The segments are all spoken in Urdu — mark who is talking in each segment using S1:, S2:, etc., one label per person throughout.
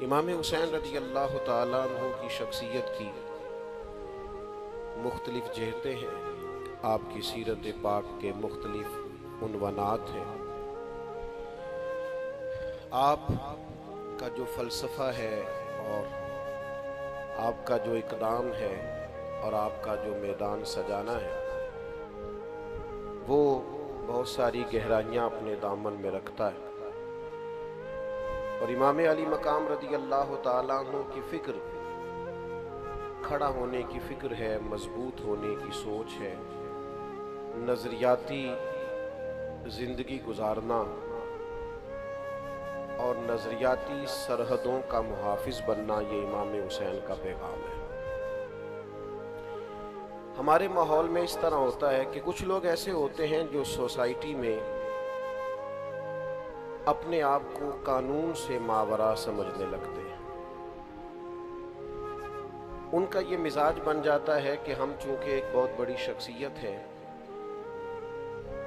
S1: امام حسین رضی اللہ تعالیٰ عنہ کی شخصیت کی مختلف جہتیں ہیں، آپ کی سیرت پاک کے مختلف عنوانات ہیں۔ آپ کا جو فلسفہ ہے اور آپ کا جو اقدام ہے اور آپ کا جو میدان سجانا ہے وہ بہت ساری گہرائیاں اپنے دامن میں رکھتا ہے، اور امام علی مقام رضی اللہ تعالیٰ عنہ کی فکر کھڑا ہونے کی فکر ہے، مضبوط ہونے کی سوچ ہے، نظریاتی زندگی گزارنا اور نظریاتی سرحدوں کا محافظ بننا، یہ امام حسین کا پیغام ہے۔ ہمارے ماحول میں اس طرح ہوتا ہے کہ کچھ لوگ ایسے ہوتے ہیں جو سوسائٹی میں اپنے آپ کو قانون سے ماوراء سمجھنے لگتے ہیں۔ ان کا یہ مزاج بن جاتا ہے کہ ہم چونکہ ایک بہت بڑی شخصیت ہیں،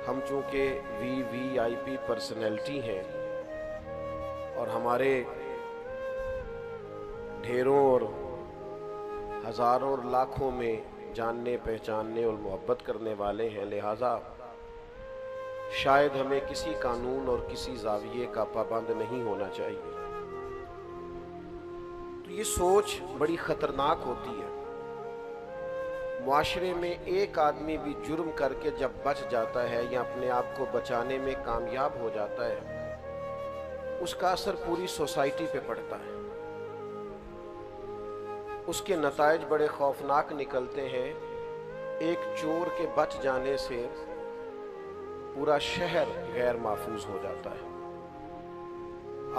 S1: ہم چونکہ وی آئی پی پرسنالٹی ہیں، اور ہمارے ڈھیروں اور ہزاروں اور لاکھوں میں جاننے پہچاننے اور محبت کرنے والے ہیں، لہٰذا شاید ہمیں کسی قانون اور کسی زاویے کا پابند نہیں ہونا چاہیے۔ تو یہ سوچ بڑی خطرناک ہوتی ہے۔ معاشرے میں ایک آدمی بھی جرم کر کے جب بچ جاتا ہے یا اپنے آپ کو بچانے میں کامیاب ہو جاتا ہے، اس کا اثر پوری سوسائٹی پہ پڑتا ہے، اس کے نتائج بڑے خوفناک نکلتے ہیں۔ ایک چور کے بچ جانے سے پورا شہر غیر محفوظ ہو جاتا ہے۔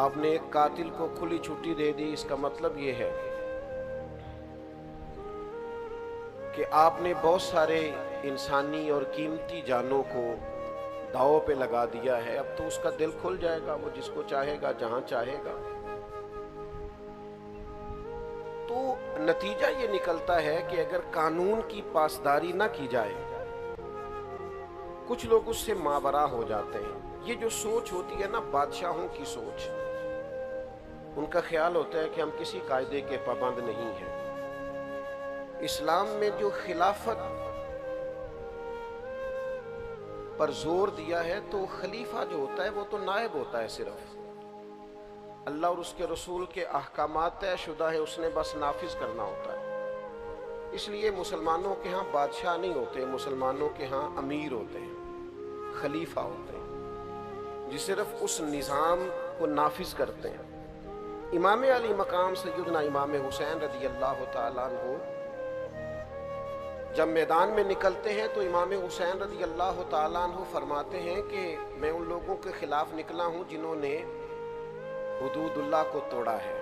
S1: آپ نے ایک قاتل کو کھلی چھٹی دے دی، اس کا مطلب یہ ہے کہ آپ نے بہت سارے انسانی اور قیمتی جانوں کو داؤ پہ لگا دیا ہے۔ اب تو اس کا دل کھل جائے گا، وہ جس کو چاہے گا جہاں چاہے گا۔ تو نتیجہ یہ نکلتا ہے کہ اگر قانون کی پاسداری نہ کی جائے، کچھ لوگ اس سے ماوراء ہو جاتے ہیں۔ یہ جو سوچ ہوتی ہے نا بادشاہوں کی سوچ، ان کا خیال ہوتا ہے کہ ہم کسی قاعدے کے پابند نہیں ہیں۔ اسلام میں جو خلافت پر زور دیا ہے تو خلیفہ جو ہوتا ہے وہ تو نائب ہوتا ہے، صرف اللہ اور اس کے رسول کے احکامات طے شدہ ہیں، اس نے بس نافذ کرنا ہوتا ہے۔ اس لیے مسلمانوں کے ہاں بادشاہ نہیں ہوتے، مسلمانوں کے ہاں امیر ہوتے ہیں، خلیفہ ہوتے ہیں، جو صرف اس نظام کو نافذ کرتے ہیں۔ امام علی مقام سیدنا امام حسین رضی اللہ تعالیٰ عنہ جب میدان میں نکلتے ہیں تو امام حسین رضی اللہ تعالیٰ عنہ فرماتے ہیں کہ میں ان لوگوں کے خلاف نکلا ہوں جنہوں نے حدود اللہ کو توڑا ہے،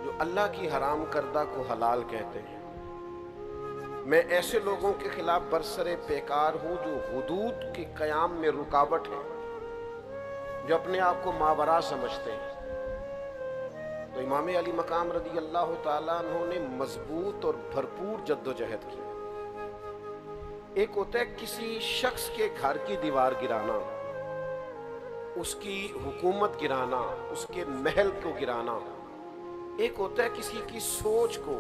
S1: جو اللہ کی حرام کردہ کو حلال کہتے ہیں۔ میں ایسے لوگوں کے خلاف برسر پیکار ہوں جو حدود کے قیام میں رکاوٹ ہیں، جو اپنے آپ کو ماوراء سمجھتے ہیں۔ تو امام علی مقام رضی اللہ تعالیٰ عنہ نے مضبوط اور بھرپور جد و جہد کی۔ ایک ہوتا ہے کسی شخص کے گھر کی دیوار گرانا، اس کی حکومت گرانا، اس کے محل کو گرانا۔ ایک ہوتا ہے کسی کی سوچ کو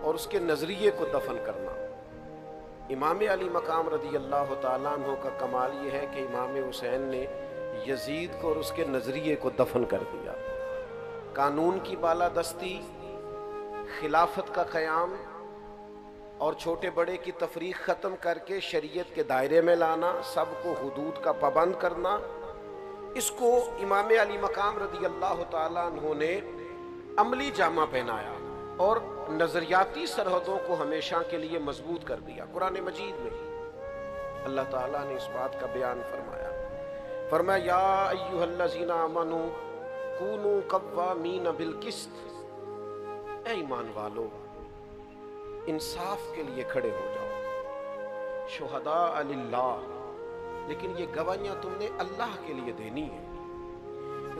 S1: اور اس کے نظریے کو دفن کرنا۔ امام علی مقام رضی اللہ تعالیٰ عنہ کا کمال یہ ہے کہ امام حسین نے یزید کو اور اس کے نظریے کو دفن کر دیا۔ قانون کی بالادستی، خلافت کا قیام اور چھوٹے بڑے کی تفریق ختم کر کے شریعت کے دائرے میں لانا، سب کو حدود کا پابند کرنا، اس کو امام علی مقام رضی اللہ تعالیٰ عنہ نے عملی جامہ پہنایا اور نظریاتی سرحدوں کو ہمیشہ کے لیے مضبوط کر دیا۔ قرآن مجید میں اللہ تعالیٰ نے اس بات کا بیان فرمایا یا ایھا الذین آمنوا کونوا قوامین بالقسط، اے ایمان والو انصاف کے لیے کھڑے ہو جاؤ، شہداء للہ، لیکن یہ گواہیاں تم نے اللہ کے لیے دینی ہے،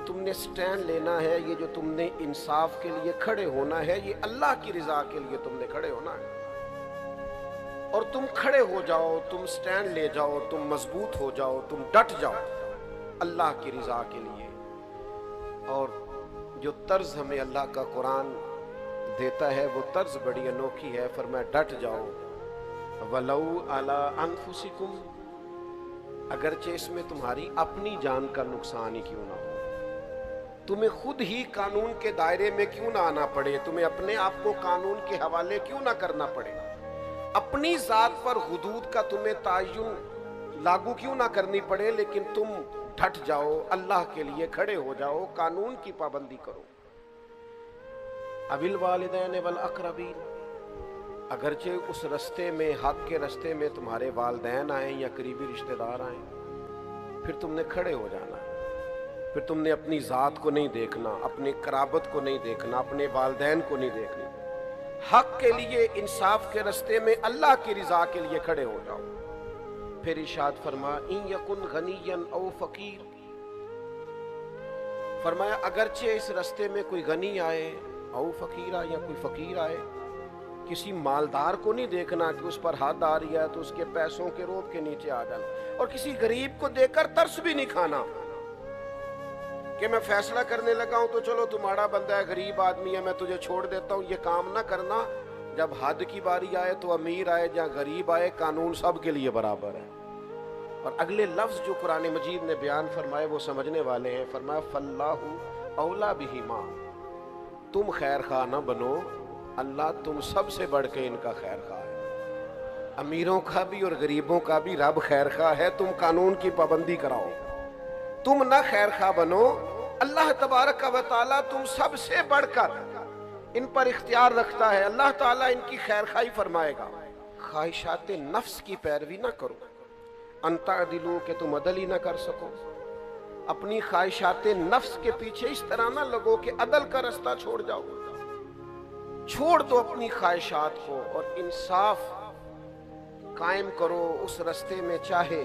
S1: تم نے سٹینڈ لینا ہے، یہ جو تم نے انصاف کے لیے کھڑے ہونا ہے یہ اللہ کی رضا کے لیے تم نے کھڑے ہونا ہے۔ اور تم کھڑے ہو جاؤ، تم سٹینڈ لے جاؤ، تم مضبوط ہو جاؤ، تم ڈٹ جاؤ اللہ کی رضا کے لیے، اور جو طرز ہمیں اللہ کا قرآن دیتا ہے وہ طرز بڑی انوکھی ہے. فرمایا ڈٹ جاؤ. وَلَوْ عَلَىٰ أَنفُسِكُمْ, اگرچہ اس میں تمہاری اپنی جان کا نقصان ہی کیوں نہ ہو, تمہیں خود ہی قانون کے دائرے میں کیوں نہ آنا پڑے, تمہیں اپنے آپ کو قانون کے حوالے کیوں نہ کرنا پڑے, اپنی ذات پر حدود کا تمہیں تعین لاگو کیوں نہ کرنی پڑے, لیکن تم ڈٹ جاؤ, اللہ کے لیے کھڑے ہو جاؤ, قانون کی پابندی کرو. اَوِلْ وَالِدَيْنِ وَالْأَقْرَبِينَ, اگرچہ اس رستے میں, حق کے رستے میں تمہارے والدین آئیں یا قریبی رشتہ دار آئیں, پھر تم نے کھڑے ہو جانا ہے. پھر تم نے اپنی ذات کو نہیں دیکھنا, اپنی قرابت کو نہیں دیکھنا, اپنے والدین کو نہیں دیکھنا. حق کے لیے, انصاف کے رستے میں اللہ کی رضا کے لیے کھڑے ہو جاؤ. پھر ارشاد فرما اِن یکن غنیا او فقیر, فرمایا اگرچہ اس رستے میں کوئی غنی آئے, او فقیرہ, یا کوئی فقیر آئے, کسی مالدار کو نہیں دیکھنا کہ اس پر حد آ رہی ہے تو اس کے پیسوں کے روب کے نیچے آ جانا, اور کسی غریب کو دیکھ کر ترس بھی نہیں کھانا کہ میں فیصلہ کرنے لگا ہوں تو چلو تمہارا بندہ ہے, غریب آدمی ہے, میں تجھے چھوڑ دیتا ہوں. یہ کام نہ کرنا. جب حد کی باری آئے تو امیر آئے یا غریب آئے, قانون سب کے لیے برابر ہے. اور اگلے لفظ جو قرآن مجید نے بیان فرمائے وہ سمجھنے والے ہیں. فرمایا فَاللَّهُ أَوْلَىٰ بِهِمَا, تم خیر خواہ نہ بنو, اللہ تم سب سے بڑھ کے ان کا خیر خواہ ہے. امیروں کا بھی اور غریبوں کا بھی رب خیر خواہ ہے, تم قانون کی پابندی کراؤ. تم نہ خیر خواہ بنو, اللہ تبارک و تعالیٰ تم سب سے بڑھ کر ان پر اختیار رکھتا ہے. اللہ تعالیٰ ان کی خیر خواہی فرمائے گا. خواہشات نفس کی پیروی نہ کرو, ان تعدلوا, کہ تم عدل ہی نہ کر سکو. اپنی خواہشات نفس کے پیچھے اس طرح نہ لگو کہ عدل کا رستہ چھوڑ جاؤ. چھوڑ دو اپنی خواہشات کو اور انصاف قائم کرو اس رستے میں. چاہے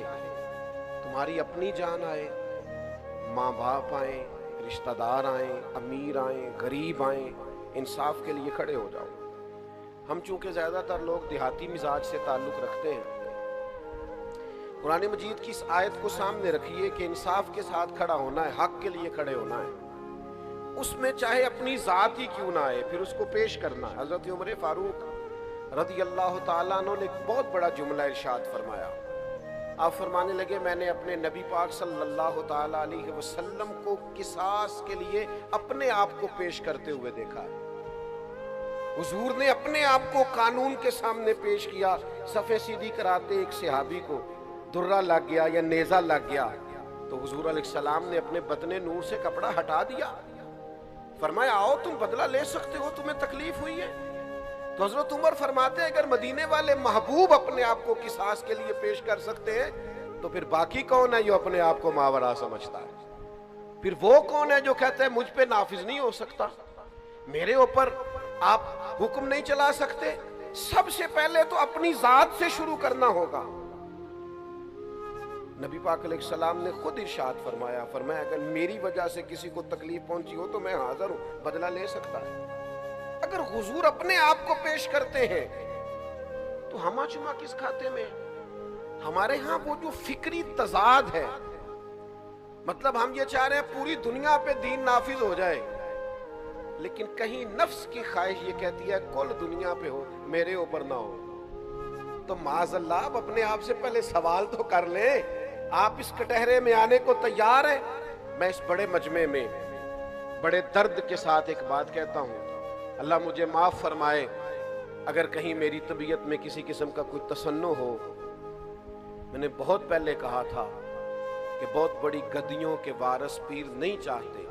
S1: تمہاری اپنی جان آئے, ماں باپ آئیں, رشتہ دار آئیں, امیر آئیں, غریب آئیں, انصاف کے لیے کھڑے ہو جاؤ. ہم چونکہ زیادہ تر لوگ دیہاتی مزاج سے تعلق رکھتے ہیں, قرآن مجید کی اس آیت کو سامنے رکھیے کہ انصاف کے ساتھ کھڑا ہونا ہے, حق کے لیے کھڑے ہونا ہے. اس میں چاہے اپنی ذات ہی کیوں نہ آئے, پھر اس کو پیش کرنا. حضرت عمر فاروق رضی اللہ تعالیٰ عنہ نے ایک بہت بڑا جملہ ارشاد فرمایا. آپ فرمانے لگے میں نے اپنے نبی پاک صلی اللہ تعالیٰ علیہ وسلم کو قصاص کے لیے اپنے آپ کو پیش کرتے ہوئے دیکھا ہے. حضور نے اپنے آپ کو قانون کے سامنے پیش کیا. صفے سیدھی کراتے ایک صحابی کو درہ لگ گیا یا نیزہ لگ گیا تو حضور علیہ السلام نے اپنے بدن نور سے کپڑا ہٹا دیا. فرمایا آؤ تم بدلہ لے سکتے ہو, تمہیں تکلیف ہوئی ہے. تو حضرت عمر فرماتے ہیں اگر مدینے والے محبوب اپنے آپ کو قصاص کے لیے پیش کر سکتے ہیں تو پھر باقی کون ہے جو اپنے آپ کو ماورا سمجھتا ہے؟ پھر وہ کون ہے جو کہتا ہے مجھ پہ نافذ نہیں ہو سکتا, میرے اوپر آپ حکم نہیں چلا سکتے؟ سب سے پہلے تو اپنی ذات سے شروع کرنا ہوگا. نبی پاک علیہ السلام نے خود ارشاد فرمایا اگر میری وجہ سے کسی کو تکلیف پہنچی ہو تو میں حاضر ہوں, بدلہ لے سکتا ہے. اگر حضور اپنے آپ کو پیش کرتے ہیں تو ہمہ چما کس کھاتے میں؟ ہمارے ہاں وہ جو فکری تضاد ہے, مطلب ہم یہ چاہ رہے ہیں پوری دنیا پہ دین نافذ ہو جائے, لیکن کہیں نفس کی خواہش یہ کہتی ہے کل دنیا پہ ہو, میرے اوپر نہ ہو. تو معاذ اللہ آپ اپنے آپ سے پہلے سوال تو کر لیں, آپ اس کٹہرے میں آنے کو تیار ہیں؟ میں اس بڑے مجمع میں بڑے درد کے ساتھ ایک بات کہتا ہوں, اللہ مجھے معاف فرمائے اگر کہیں میری طبیعت میں کسی قسم کا کوئی تصنع ہو. میں نے بہت پہلے کہا تھا کہ بہت بڑی گدیوں کے وارث پیر نہیں چاہتے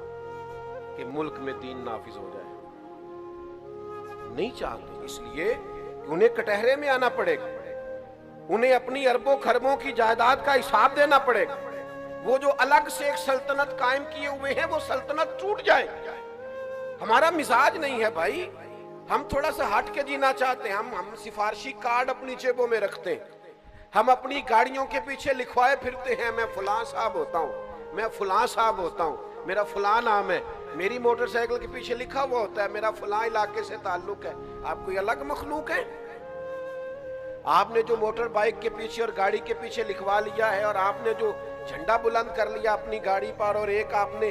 S1: کہ ملک میں دین نافذ ہو جائے, نہیں چاہتے, اس لیے انہیں کٹہرے میں آنا پڑے گا, انہیں اپنی اربوں خربوں کی جائیداد کا حساب دینا پڑے گا. وہ جو الگ سے ایک سلطنت قائم کیے ہوئے ہیں وہ سلطنت ٹوٹ جائے. ہمارا مزاج نہیں ہے بھائی, ہم تھوڑا سا ہٹ کے جینا چاہتے ہیں. ہم سفارشی کارڈ اپنی جیبوں میں رکھتے ہیں, ہم اپنی گاڑیوں کے پیچھے لکھوائے پھرتے ہیں میں فلاں صاحب ہوتا ہوں, میں فلاں صاحب ہوتا ہوں, میرا فلاں نام ہے. میری موٹر سائیکل کے پیچھے لکھا ہوا ہوتا ہے میرا فلاں علاقے سے تعلق ہے. آپ کوئی الگ مخلوق ہے؟ آپ نے جو موٹر بائیک کے پیچھے اور گاڑی کے پیچھے لکھوا لیا ہے اور آپ نے جو جھنڈا بلند کر لیا اپنی گاڑی پر اور ایک آپ نے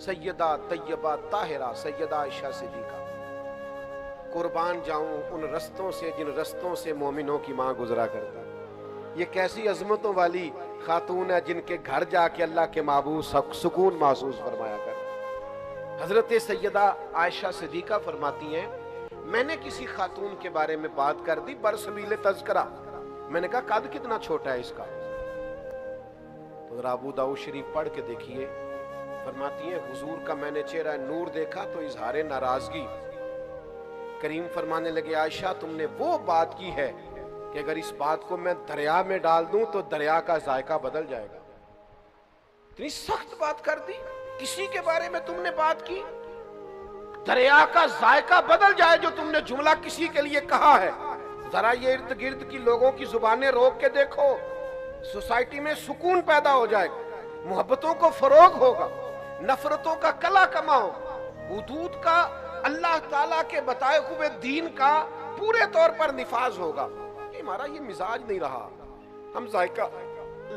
S1: سیدہ طیبہ طاہرہ سیدہ عائشہ صدیقہ، قربان جاؤں ان رستوں سے جن رستوں سے مومنوں کی ماں گزرا کرتا ہے۔ یہ کیسی عظمتوں والی خاتون ہے جن کے گھر جا کے اللہ کے محبوب سکون محسوس فرمایا کر۔ حضرت سیدہ عائشہ صدیقہ فرماتی ہیں میں نے کسی خاتون کے بارے میں بات کر دی برسبیل تذکرہ، میں نے کہا قد کتنا چھوٹا ہے اس کا، تو ذرا ابو داؤد شریف پڑھ کے دیکھیے، فرماتی ہیں حضور کا میں نے چہرہ نور دیکھا تو اظہار ناراضگی، کریم فرمانے لگے عائشہ تم نے وہ بات کی ہے کہ اگر اس بات کو میں دریا میں ڈال دوں تو دریا کا ذائقہ بدل جائے گا۔ اتنی سخت بات کر دی، کسی کے بارے میں تم نے بات کی دریا کا ذائقہ بدل جائے، جو تم نے جملہ کسی کے لیے کہا ہے۔ ذرا یہ ارد گرد کی لوگوں کی زبانیں روک کے دیکھو، سوسائٹی میں سکون پیدا ہو جائے گا، محبتوں کو فروغ ہوگا، نفرتوں کا کلا کما ہوگا، حدود کا اللہ تعالیٰ کے بتائے ہوئے دین کا پورے طور پر نفاذ ہوگا۔ ہمارا یہ مزاج نہیں رہا، ہم ذائقہ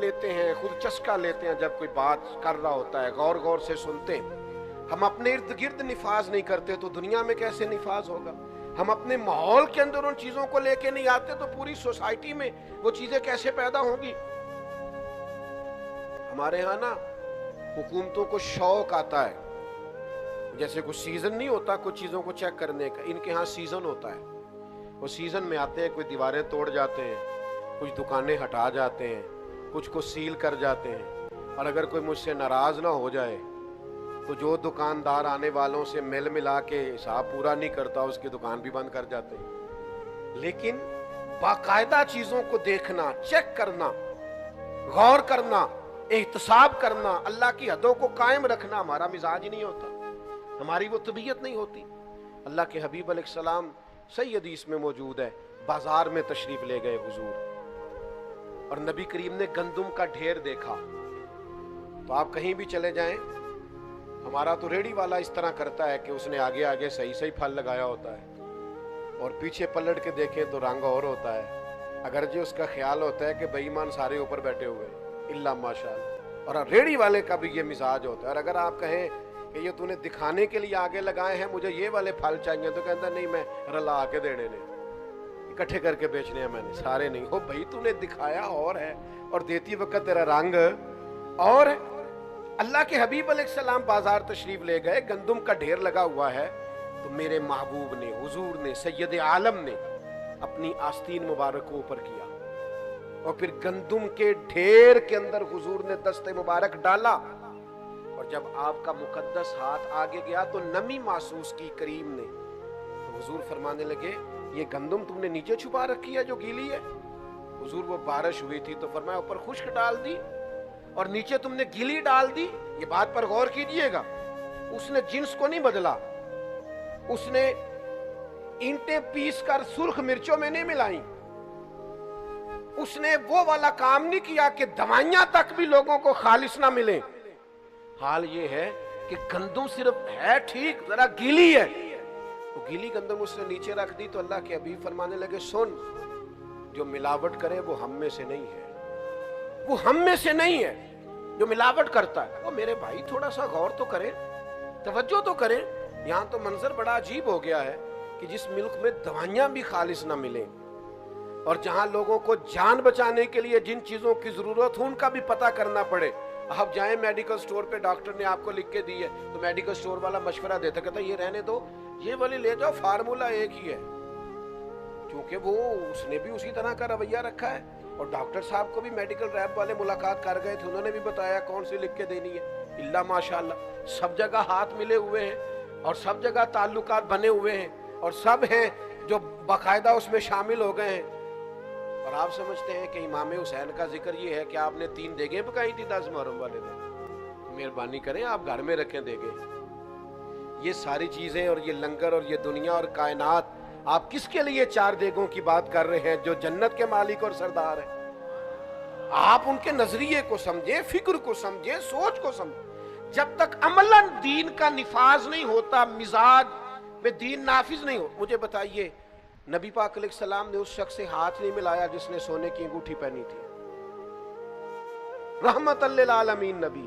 S1: لیتے ہیں، خود چسکا لیتے ہیں، جب کوئی بات کر رہا ہوتا ہے غور سے سنتے ہیں، ہم اپنے ارد گرد نفاذ نہیں کرتے تو دنیا میں کیسے نفاذ ہوگا؟ ہم اپنے ماحول کے اندر ان چیزوں کو لے کے نہیں آتے تو پوری سوسائٹی میں وہ چیزیں کیسے پیدا ہوں گی؟ ہمارے ہاں نا حکومتوں کو شوق آتا ہے، جیسے کوئی سیزن نہیں ہوتا کچھ چیزوں کو چیک کرنے کا، ان کے ہاں سیزن ہوتا ہے، وہ سیزن میں آتے ہیں، کوئی دیواریں توڑ جاتے ہیں، کچھ دکانیں ہٹا جاتے ہیں، کچھ کو سیل کر جاتے ہیں، اور اگر کوئی مجھ سے ناراض نہ ہو جائے تو جو دکاندار آنے والوں سے مل ملا کے حساب پورا نہیں کرتا اس کی دکان بھی بند کر جاتے ہیں۔ لیکن باقاعدہ چیزوں کو دیکھنا، چیک کرنا، غور کرنا، احتساب کرنا، اللہ کی حدوں کو قائم رکھنا ہمارا مزاج نہیں ہوتا، ہماری وہ طبیعت نہیں ہوتی۔ اللہ کے حبیب علیہ السلام صحیح حدیث میں موجود ہے، بازار میں تشریف لے گئے حضور، اور نبی کریم نے گندم کا ڈھیر دیکھا۔ تو آپ کہیں بھی چلے جائیں، ہمارا تو ریڑی والا اس طرح کرتا ہے کہ اس نے آگے آگے صحیح پھل لگایا ہوتا ہے، اور پیچھے پلٹ کے دیکھیں تو رنگ اور ہوتا ہے، اگرچہ اس کا خیال ہوتا ہے کہ بے ایمان سارے اوپر بیٹھے ہوئے اللہ ماشاءاللہ، اور ریڑی والے کا بھی یہ مزاج ہوتا ہے۔ اور اگر آپ کہیں کہ یہ تو نے دکھانے کے لیے آگے لگائے ہیں، مجھے یہ والے پھل چاہیے، تو کہتا نہیں میں رلا کے دینے نے، اکٹھے کر کے بیچنے ہیں میں نے، سارے نہیں۔ ہو بھائی تو نے دکھایا اور ہے، اور دیتی وقت تیرا رنگ اور ہے۔ اللہ کے حبیب علیہ السلام بازار تشریف لے گئے، گندم کا ڈھیر لگا ہوا ہے، تو میرے محبوب نے، حضور نے، سید عالم نے اپنی آستین مبارک کو اوپر کیا، اور پھر گندم کے ڈھیر کے اندر حضور نے دست مبارک ڈالا، اور جب آپ کا مقدس ہاتھ آگے گیا تو نمی محسوس کی کریم نے، تو حضور فرمانے لگے یہ گندم تم نے نیچے چھپا رکھی ہے جو گیلی ہے؟ حضور وہ بارش ہوئی تھی تو فرمایا اوپر خشک ڈال دی اور نیچے تم نے گیلی ڈال دی۔ یہ بات پر غور کیجئے گا، اس نے جنس کو نہیں بدلا، اس نے اینٹیں پیس کر سرخ مرچوں میں نہیں ملائیں، اس نے وہ والا کام نہیں کیا کہ دوائیاں تک بھی لوگوں کو خالص نہ ملیں۔ حال یہ ہے کہ گندم صرف ہے ٹھیک، ذرا گیلی ہے، تو گیلی گندم اس نے نیچے رکھ دی، تو اللہ کے حبیب فرمانے لگے سن، جو ملاوٹ کرے وہ ہم میں سے نہیں ہے، وہ ہم میں سے نہیں ہے جو ملاوٹ کرتا ہے۔ وہ میرے بھائی تھوڑا سا غور تو کریں، توجہ تو کریں، یہاں تو منظر بڑا عجیب ہو گیا ہے کہ جس ملک میں دوائیاں بھی خالص نہ ملیں، اور جہاں لوگوں کو جان بچانے کے لیے جن چیزوں کی ضرورت ہو ان کا بھی پتہ کرنا پڑے۔ آپ جائیں میڈیکل سٹور پہ، ڈاکٹر نے آپ کو لکھ کے دی ہے تو میڈیکل سٹور والا مشورہ دیتا کہتا یہ رہنے دو، یہ والی لے جاؤ، فارمولا ایک ہی ہے، کیونکہ وہ اس نے بھی اسی طرح کا رویہ رکھا ہے۔ اور ڈاکٹر صاحب کو بھی میڈیکل ریپ والے ملاقات کر گئے تھے، انہوں نے بھی بتایا کون سی لکھ کے دینی ہے۔ اللہ ماشاءاللہ سب جگہ ہاتھ ملے ہوئے ہیں، اور سب جگہ تعلقات بنے ہوئے ہیں، اور سب ہیں جو باقاعدہ اس میں شامل ہو گئے ہیں۔ اور آپ سمجھتے ہیں کہ امام حسین کا ذکر یہ ہے کہ آپ نے 3 دیگیں پکائی تھی 10 محرم والے دن؟ مہربانی کریں آپ گھر میں رکھیں دیگیں۔ یہ ساری چیزیں اور یہ لنگر اور یہ دنیا اور کائنات، آپ کس کے لیے 4 دیگوں کی بات کر رہے ہیں جو جنت کے مالک اور سردار ہیں؟ آپ ان کے نظریے کو سمجھیں، فکر کو سمجھیں، سوچ کو سمجھیں۔ جب تک عملاً دین کا نفاذ نہیں ہوتا، مزاج میں دین نافذ نہیں ہو۔ مجھے بتائیے نبی پاک علیہ السلام نے اس شخص سے ہاتھ نہیں ملایا جس نے سونے کی انگوٹھی پہنی تھی، رحمت للعالمین نبی۔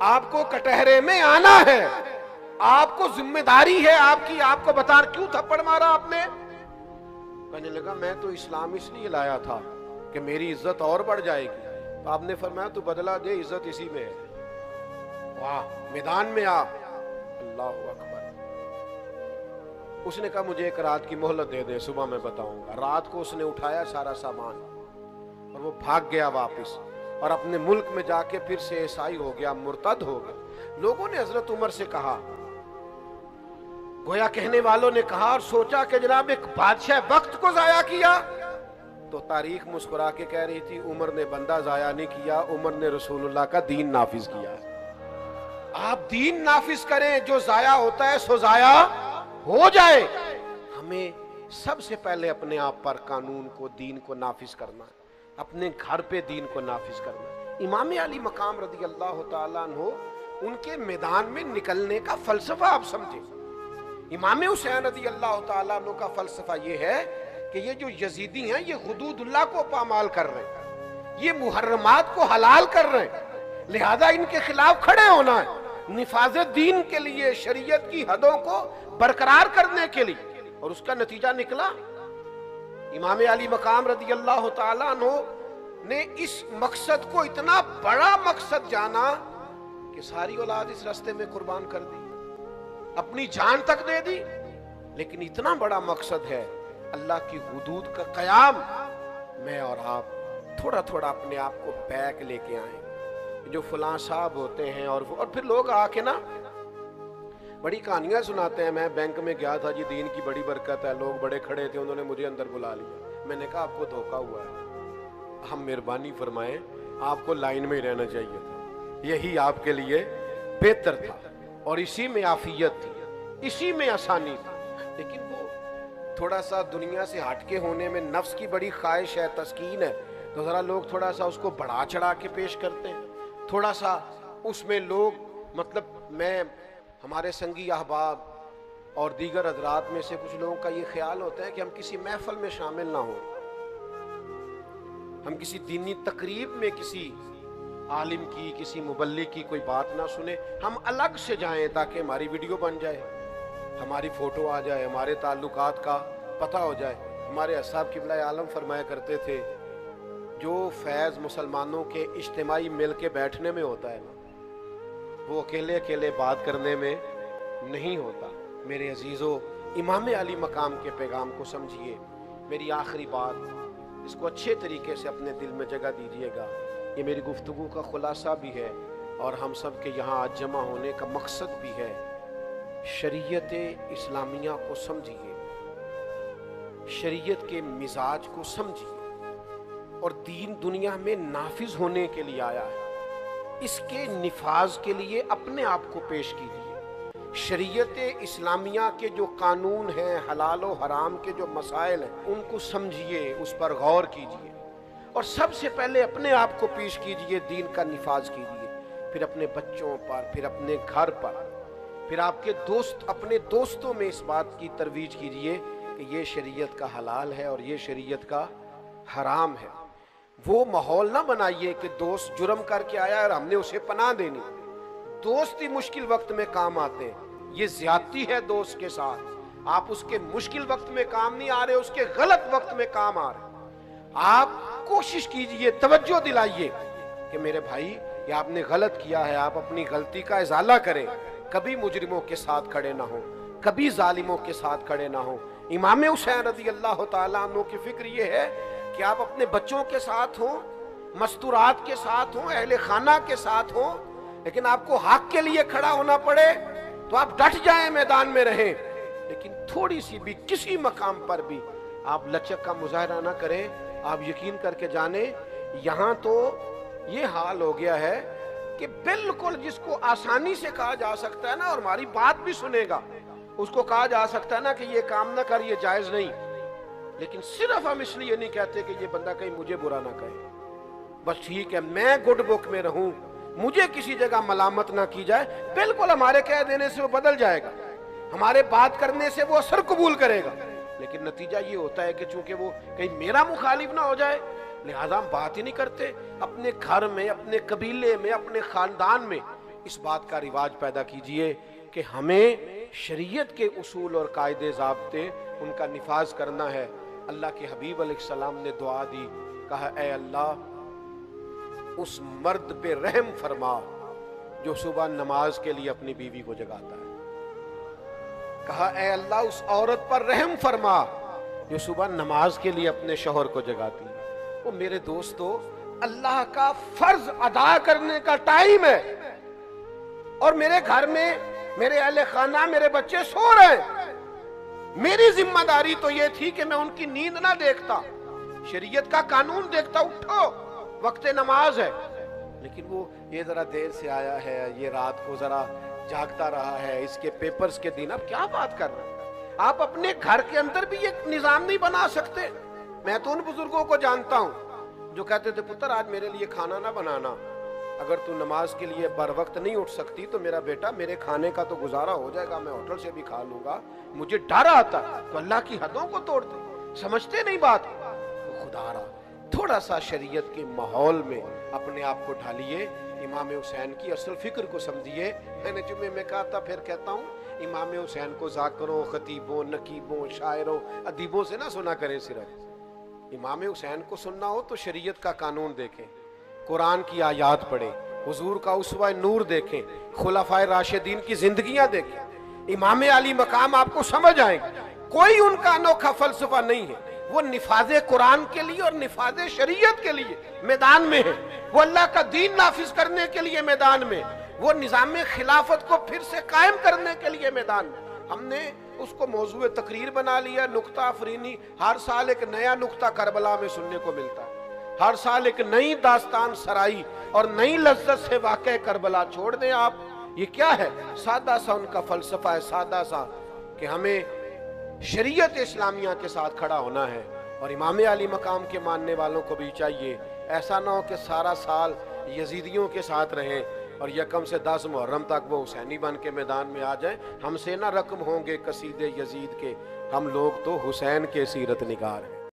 S1: آپ کو کٹہرے میں آنا ہے, آپ کو ذمہ داری ہے آپ کی. آپ کو بتا کیوں تھپڑ مارا آپ نے؟ کہنے لگا میں تو اسلام اس لیے لایا تھا کہ میری عزت اور بڑھ جائے گی. تو آپ نے فرمایا تو بدلا دے, عزت اسی میں ہے. واہ, میدان میں آپ. اللہ اکبر. اس نے کہا مجھے ایک رات کی مہلت دے دے, صبح میں بتاؤں گا. رات کو اس نے اٹھایا سارا سامان اور وہ بھاگ گیا واپس, اور اپنے ملک میں جا کے پھر سے عیسائی ہو گیا, مرتد ہو گیا. لوگوں نے حضرت عمر سے کہا, گویا کہنے والوں نے کہا اور سوچا کہ جناب ایک بادشاہ وقت کو ضائع کیا. تو تاریخ مسکرا کے کہہ رہی تھی عمر نے بندہ ضائع نہیں کیا, عمر نے رسول اللہ کا دین نافذ کیا. آپ دین نافذ کریں, جو ضائع ہوتا ہے سو ضائع ہو جائے. ہمیں سب سے پہلے اپنے آپ پر قانون کو, دین کو نافذ کرنا, اپنے گھر پہ دین کو نافذ کرنا. امام علی مقام رضی اللہ تعالیٰ عنہ, ان کے میدان میں نکلنے کا فلسفہ آپ سمجھیں. امام حسین رضی اللہ تعالیٰ عنہ کا فلسفہ یہ ہے کہ یہ جو یزیدی ہیں یہ حدود اللہ کو پامال کر رہے ہیں, یہ محرمات کو حلال کر رہے ہیں, لہذا ان کے خلاف کھڑے ہونا ہے نفاذ دین کے لیے, شریعت کی حدوں کو برقرار کرنے کے لیے. اور اس کا نتیجہ نکلا, امام علی مقام رضی اللہ تعالیٰ عنہ نے اس مقصد کو اتنا بڑا مقصد جانا کہ ساری اولاد اس راستے میں قربان کر دی, اپنی جان تک دے دی. لیکن اتنا بڑا مقصد ہے اللہ کی حدود کا قیام. میں اور آپ تھوڑا تھوڑا اپنے آپ کو بیک لے کے آئیں. جو فلاں صاحب ہوتے ہیں اور پھر لوگ آ کے نا بڑی کہانیاں سناتے ہیں. میں بینک میں گیا تھا جی, دین کی بڑی برکت ہے, لوگ بڑے کھڑے تھے, انہوں نے مجھے اندر بلا لیا. میں نے کہا آپ کو دھوکہ ہوا ہے, ہم مہربانی فرمائیں آپ کو لائن میں ہی رہنا چاہیے تھا, یہی آپ کے لیے بہتر تھا, اور اسی میں عافیت تھی, اسی میں آسانی تھی. لیکن وہ تھوڑا سا دنیا سے ہٹ کے ہونے میں نفس کی بڑی خواہش ہے, تسکین ہے, تو ذرا لوگ تھوڑا سا اس کو بڑھا چڑھا کے پیش کرتے ہیں. تھوڑا سا اس میں لوگ میں ہمارے سنگی احباب اور دیگر حضرات میں سے کچھ لوگوں کا یہ خیال ہوتا ہے کہ ہم کسی محفل میں شامل نہ ہوں, ہم کسی دینی تقریب میں کسی عالم کی, کسی مبلغ کی کوئی بات نہ سنیں, ہم الگ سے جائیں تاکہ ہماری ویڈیو بن جائے, ہماری فوٹو آ جائے, ہمارے تعلقات کا پتہ ہو جائے. ہمارے اصحاب قبلہ عالم فرمایا کرتے تھے, جو فیض مسلمانوں کے اجتماعی مل کے بیٹھنے میں ہوتا ہے نا, وہ اکیلے اکیلے بات کرنے میں نہیں ہوتا. میرے عزیزو, امام علی مقام کے پیغام کو سمجھیے. میری آخری بات, اس کو اچھے طریقے سے اپنے دل میں جگہ دیجئے گا. یہ میری گفتگو کا خلاصہ بھی ہے اور ہم سب کے یہاں آج جمع ہونے کا مقصد بھی ہے. شریعت اسلامیہ کو سمجھیے, شریعت کے مزاج کو سمجھیے, اور دین دنیا میں نافذ ہونے کے لیے آیا ہے. اس کے نفاذ کے لیے اپنے آپ کو پیش کیجیے. شریعت اسلامیہ کے جو قانون ہیں, حلال و حرام کے جو مسائل ہیں, ان کو سمجھیے, اس پر غور کیجیے, اور سب سے پہلے اپنے آپ کو پیش کیجیے, دین کا نفاذ کیجیے. پھر اپنے بچوں پر, پھر اپنے گھر پر, پھر آپ کے دوست, اپنے دوستوں میں اس بات کی ترویج کیجیے کہ یہ شریعت کا حلال ہے اور یہ شریعت کا حرام ہے. وہ ماحول نہ بنائیے کہ دوست جرم کر کے آیا اور ہم نے اسے پناہ دینی. دوست ہی مشکل وقت میں کام آتے ہیں, یہ زیادتی ہے دوست کے ساتھ. آپ اس کے مشکل وقت میں کام نہیں آ رہے, اس کے غلط وقت میں کام آ رہے. آپ کوشش کیجئے, توجہ دلائیے کہ میرے بھائی یہ آپ نے غلط کیا ہے, آپ اپنی غلطی کا ازالہ کریں. کبھی مجرموں کے ساتھ کھڑے نہ ہوں, کبھی ظالموں کے ساتھ کھڑے نہ ہوں. امام حسین رضی اللہ تعالیٰ عنہ کی فکر یہ ہے کہ آپ اپنے بچوں کے ساتھ ہوں, مستورات کے ساتھ ہوں, اہل خانہ کے ساتھ ہوں, لیکن آپ کو حق کے لیے کھڑا ہونا پڑے تو آپ ڈٹ جائیں, میدان میں رہیں. لیکن تھوڑی سی بھی کسی مقام پر بھی آپ لچک کا مظاہرہ نہ کریں. آپ یقین کر کے جانیں, یہاں تو یہ حال ہو گیا ہے کہ بالکل جس کو آسانی سے کہا جا سکتا ہے نا, اور ہماری بات بھی سنے گا, اس کو کہا جا سکتا ہے نا کہ یہ کام نہ کر, یہ جائز نہیں. لیکن صرف ہم اس لیے نہیں کہتے کہ یہ بندہ کہیں مجھے برا نہ کہے, بس ٹھیک ہے میں گڈ بک میں رہوں, مجھے کسی جگہ ملامت نہ کی جائے. بالکل ہمارے کہہ دینے سے وہ بدل جائے گا, ہمارے بات کرنے سے وہ اثر قبول کرے گا. لیکن نتیجہ یہ ہوتا ہے کہ چونکہ وہ کہیں میرا مخالف نہ ہو جائے, لہذا ہم بات ہی نہیں کرتے. اپنے گھر میں, اپنے قبیلے میں, اپنے خاندان میں اس بات کا رواج پیدا کیجئے کہ ہمیں شریعت کے اصول اور قاعدے ضابطے ان کا نفاذ کرنا ہے۔ اللہ کے حبیب علیہ السلام نے دعا دی، کہا اے اللہ اس مرد پہ رحم فرما جو صبح نماز کے لیے اپنی بیوی کو جگاتا ہے، کہا اے اللہ اس عورت پر رحم فرما جو صبح نماز کے لیے اپنے شوہر کو جگاتی ہے۔ وہ میرے دوستو، اللہ کا فرض ادا کرنے کا ٹائم ہے، اور میرے گھر میں میرے اہل خانہ میرے بچے سو رہے ہیں، میری ذمہ داری تو یہ تھی کہ میں ان کی نیند نہ دیکھتا، شریعت کا قانون دیکھتا، اٹھو وقت نماز ہے، لیکن وہ یہ ذرا دیر سے آیا ہے، یہ رات کو ذرا جاگتا رہا ہے، اس کے پیپرز کے دن۔ اب کیا بات کر رہے ہیں آپ؟ اپنے گھر کے اندر بھی ایک نظام نہیں بنا سکتے؟ میں تو ان بزرگوں کو جانتا ہوں جو کہتے تھے پتر آج میرے لیے کھانا نہ بنانا، اگر تو نماز کے لیے بر وقت نہیں اٹھ سکتی تو میرا بیٹا میرے کھانے کا تو گزارا ہو جائے گا، میں ہوٹل سے بھی کھا لوں گا، مجھے ڈر آتا۔ تو اللہ کی حدوں کو توڑتے، سمجھتے نہیں بات۔ تو خدا را تھوڑا سا شریعت کے ماحول میں اپنے آپ کو ڈھالیے، امام حسین کی اصل فکر کو سمجھیے۔ میں نے جمعے میں کہا تھا، پھر کہتا ہوں، امام حسین کو ذاکروں، خطیبوں، نقیبوں، شاعروں، ادیبوں سے نہ سنا کریں، صرف امام حسین کو سننا ہو تو شریعت کا قانون دیکھیں، قرآن کی آیات پڑھیں، حضور کا اسوہ نور دیکھیں، خلفائے راشدین کی زندگیاں دیکھیں، امام علی مقام آپ کو سمجھ آئیں گے۔ کوئی ان کا انوکھا فلسفہ نہیں ہے، وہ نفاذ قرآن کے لیے اور نفاذ شریعت کے لیے میدان میں ہے، وہ اللہ کا دین نافذ کرنے کے لیے میدان میں، وہ نظام خلافت کو پھر سے قائم کرنے کے لیے میدان میں۔ ہم نے اس کو موضوع تقریر بنا لیا، نکتہ افرینی، ہر سال ایک نیا نکتہ کربلا میں سننے کو ملتا ہے، ہر سال ایک نئی داستان سرائی اور نئی لذت سے واقع کربلا۔ چھوڑ دیں آپ، یہ کیا ہے؟ سادہ سا ان کا فلسفہ ہے، سادہ سا، کہ ہمیں شریعت اسلامیہ کے ساتھ کھڑا ہونا ہے، اور امام علی مقام کے ماننے والوں کو بھی چاہیے ایسا نہ ہو کہ سارا سال یزیدیوں کے ساتھ رہیں اور یکم سے 10 محرم تک وہ حسینی بن کے میدان میں آ جائیں۔ ہم سے نہ رقم ہوں گے قصیدے یزید کے، ہم لوگ تو حسین کے سیرت نگار ہیں۔